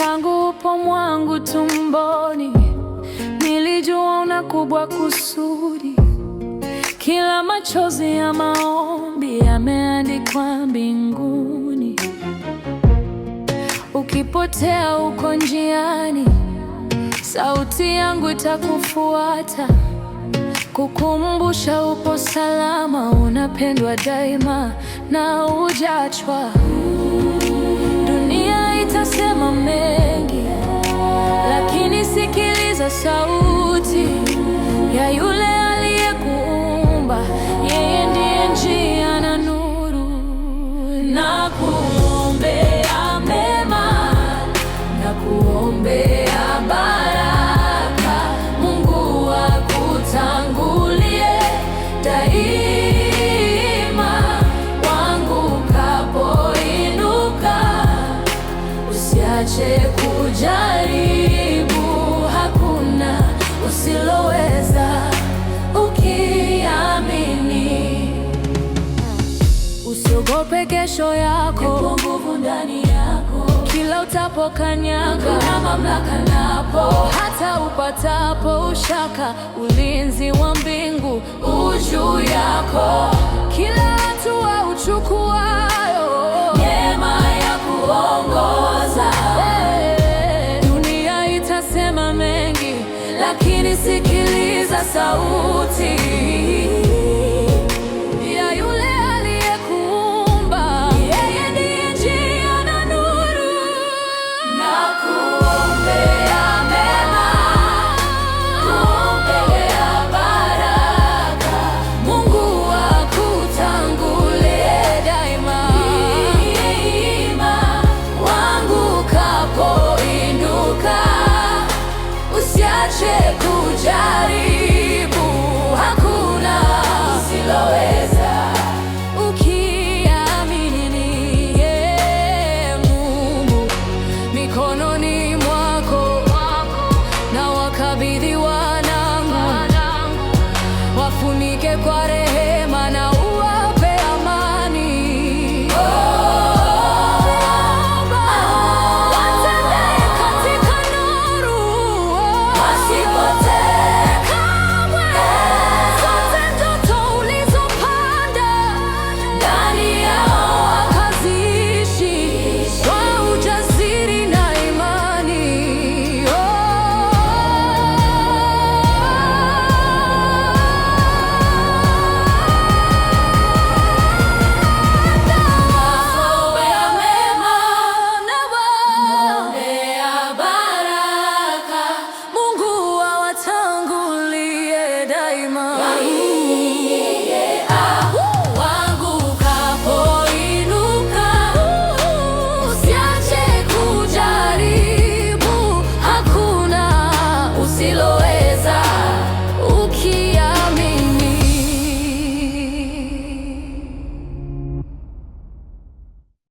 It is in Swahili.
tangu upo mwangu tumboni, nilijua una kubwa kusudi. Kila machozi ya maombi yameandikwa mbinguni. Ukipotea uko njiani, sauti yangu itakufuata, kukumbusha upo salama, unapendwa daima na hujachwa. Dunia itasema mengi, lakini sikiliza sauti ya yule aliyekuumba. Yeye ndiye njia na nuru. Nakuombea mema, nakuombea baraka. Mungu akutangulie daima. Wangukapoinuka, usiache kujaribu. Hakuna usiloweza ukiamini. Usiogope kesho yako, ipo nguvu ndani yako. Kila utapokanyaga, kuna mamlaka napo. Hata upatapo ushaka, ulinzi wa mbingu juu yako. Kila hatua uchukuayo, neema ya kuongoza. Dunia itasema mengi, lakini sikiliza sauti ya yule aliyekuumba. Yeye ndiye njia na nuru. Nakuombea mema, nakuombea baraka. Mungu akutangulie daima. Wangukapoinuka, usiache kujaribu. Hakuna usiloweza ukiamini. Niye Mungu mikononi mwako, na wakabidhi wanangu. Wafunike kwa rehema na uwape amani. Watembee katika nuru, wasipotee kamwe. Zote ndoto ulizopanda ndani yao wakaziishi kwa ujasiri na imani. Nakuombea mema, nakuombea baraka. Mungu awatangulie daima.